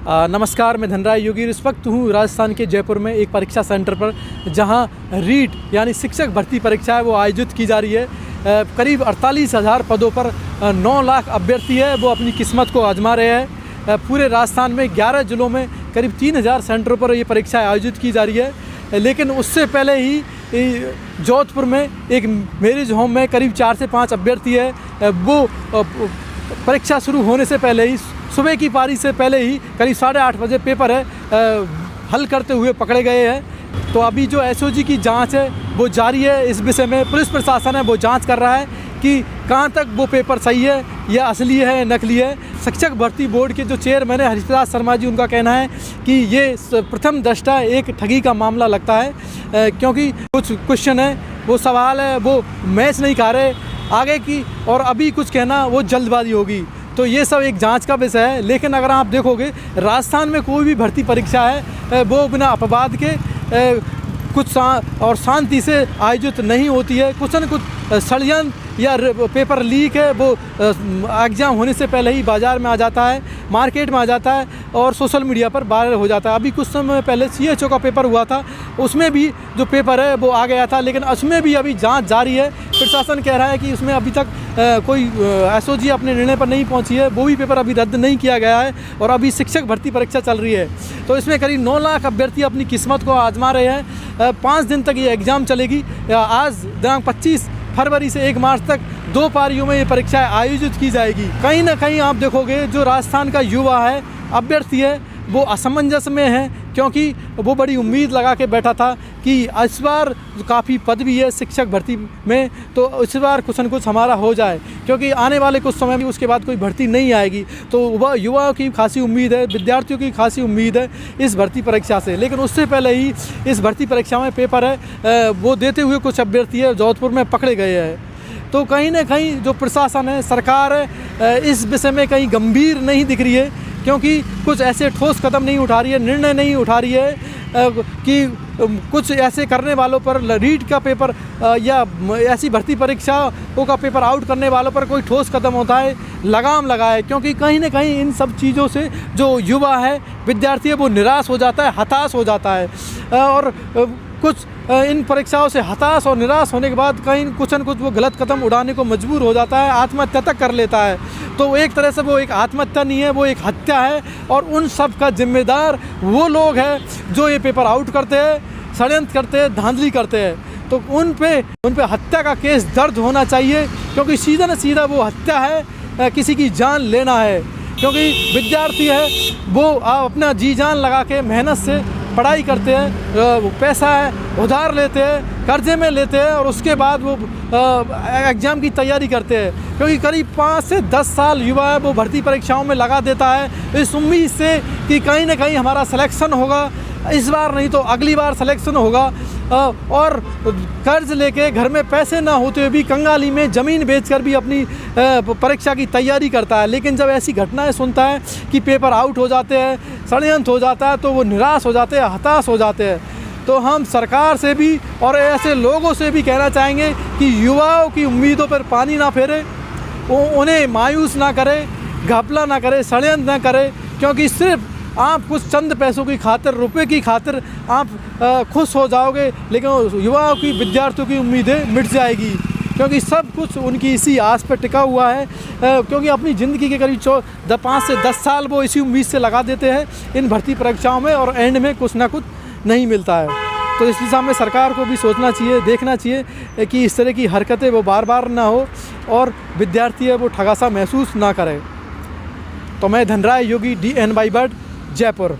नमस्कार, मैं धनराज योगी। इस वक्त हूँ राजस्थान के जयपुर में एक परीक्षा सेंटर पर, जहाँ रीट यानी शिक्षक भर्ती परीक्षा है वो आयोजित की जा रही है। करीब 48,000 पदों पर 9 लाख अभ्यर्थी है वो अपनी किस्मत को आजमा रहे हैं। पूरे राजस्थान में 11 जिलों में करीब 3,000 सेंटरों पर ये परीक्षा आयोजित की जा रही है। लेकिन उससे पहले ही जोधपुर में एक मैरिज होम में करीब 4 से 5 अभ्यर्थी है वो परीक्षा शुरू होने से पहले ही, सुबह की पारी से पहले ही करीब 8:30 बजे पेपर है हल करते हुए पकड़े गए हैं। तो अभी जो एसओजी की जांच है वो जारी है। इस विषय में पुलिस प्रशासन है वो जांच कर रहा है कि कहां तक वो पेपर सही है या असली है, नकली है। शिक्षक भर्ती बोर्ड के जो चेयरमैन है हरिप्रसाद शर्मा जी, उनका कहना है कि ये प्रथम दृष्टया एक ठगी का मामला लगता है, क्योंकि कुछ क्वेश्चन है, वो सवाल है, वो मैच नहीं खा रहे आगे की, और अभी कुछ कहना वो जल्दबाजी होगी। तो ये सब एक जांच का विषय है। लेकिन अगर आप देखोगे राजस्थान में कोई भी भर्ती परीक्षा है वो बिना अपवाद के कुछ और शांति से आयोजित नहीं होती है। कुछ न कुछ षड्यंत्र या पेपर लीक है वो एग्ज़ाम होने से पहले ही बाज़ार में आ जाता है, मार्केट में आ जाता है और सोशल मीडिया पर वायरल हो जाता है। अभी कुछ समय पहले CHO का पेपर हुआ था, उसमें भी जो पेपर है वो आ गया था, लेकिन उसमें भी अभी जांच जारी है। प्रशासन कह रहा है कि उसमें अभी तक कोई एसओजी अपने निर्णय पर नहीं पहुंची है, वो भी पेपर अभी रद्द नहीं किया गया है और अभी शिक्षक भर्ती परीक्षा चल रही है। तो इसमें करीब 9 लाख अभ्यर्थी अपनी किस्मत को आजमा रहे हैं। 5 दिन तक ये एग्ज़ाम चलेगी। आज दिनांक 25 फरवरी से 1 मार्च तक 2 पारियों में ये परीक्षाएं आयोजित की जाएगी। कहीं ना कहीं आप देखोगे जो राजस्थान का युवा है, अभ्यर्थी है, वो असमंजस में है, क्योंकि वो बड़ी उम्मीद लगा के बैठा था कि इस बार काफ़ी पद भी है शिक्षक भर्ती में, तो इस बार कुछ न कुछ हमारा हो जाए, क्योंकि आने वाले कुछ समय में उसके बाद कोई भर्ती नहीं आएगी। तो वह युवाओं की खासी उम्मीद है, विद्यार्थियों की खासी उम्मीद है इस भर्ती परीक्षा से। लेकिन उससे पहले ही इस भर्ती परीक्षा में पेपर है वो देते हुए कुछ अभ्यर्थी है जोधपुर में पकड़े गए हैं। तो कहीं ना कहीं जो प्रशासन है, सरकार है, इस विषय में कहीं गंभीर नहीं दिख रही है, क्योंकि कुछ ऐसे ठोस कदम नहीं उठा रही है, निर्णय नहीं उठा रही है कि कुछ ऐसे करने वालों पर, रीट का पेपर या ऐसी भर्ती परीक्षाओं का पेपर आउट करने वालों पर कोई ठोस कदम उठाए, लगाम लगाए। क्योंकि कहीं ना कहीं इन सब चीज़ों से जो युवा है, विद्यार्थी है, वो निराश हो जाता है, हताश हो जाता है, और कुछ इन परीक्षाओं से हताश और निराश होने के बाद कहीं कुछ न कुछ वो गलत कदम उठाने को मजबूर हो जाता है, आत्महत्या तक कर लेता है। तो एक तरह से वो एक आत्महत्या नहीं है, वो एक हत्या है, और उन सब का जिम्मेदार वो लोग हैं जो ये पेपर आउट करते हैं, षड्यंत्र करते हैं, धांधली करते हैं। तो उन पे हत्या का केस दर्ज होना चाहिए, क्योंकि सीधा न सीधा वो हत्या है, किसी की जान लेना है। क्योंकि विद्यार्थी है वो अपना जी जान लगा के मेहनत से पढ़ाई करते हैं, पैसा है उधार लेते हैं, कर्जे में लेते हैं, और उसके बाद वो एग्ज़ाम की तैयारी करते हैं। क्योंकि करीब 5 से 10 साल युवा है वो भर्ती परीक्षाओं में लगा देता है इस उम्मीद से कि कहीं ना कहीं हमारा सिलेक्शन होगा, इस बार नहीं तो अगली बार सिलेक्शन होगा, और कर्ज लेके घर में पैसे ना होते हुए भी कंगाली में ज़मीन बेचकर भी अपनी परीक्षा की तैयारी करता है। लेकिन जब ऐसी घटनाएं सुनता है कि पेपर आउट हो जाते हैं, षड्यंत्र हो जाता है, तो वो निराश हो जाते हैं, हताश हो जाते हैं। तो हम सरकार से भी और ऐसे लोगों से भी कहना चाहेंगे कि युवाओं की उम्मीदों पर पानी ना फेरे, उन्हें मायूस ना करे, घपला ना करे, षड्यंत्र ना करे, क्योंकि सिर्फ आप कुछ चंद पैसों की खातिर, रुपए की खातिर आप खुश हो जाओगे, लेकिन युवाओं की, विद्यार्थियों की उम्मीदें मिट जाएगी, क्योंकि सब कुछ उनकी इसी आस पर टिका हुआ है। क्योंकि अपनी ज़िंदगी के करीब 5 से 10 साल वो इसी उम्मीद से लगा देते हैं इन भर्ती परीक्षाओं में, और एंड में कुछ ना कुछ नहीं मिलता है। तो इस दिशा में सरकार को भी सोचना चाहिए, देखना चाहिए कि इस तरह की हरकतें वो बार बार ना हो और विद्यार्थी है वो ठगासा महसूस ना करें। तो मैं धनराज योगी, DNY बर्ड, जयपुर।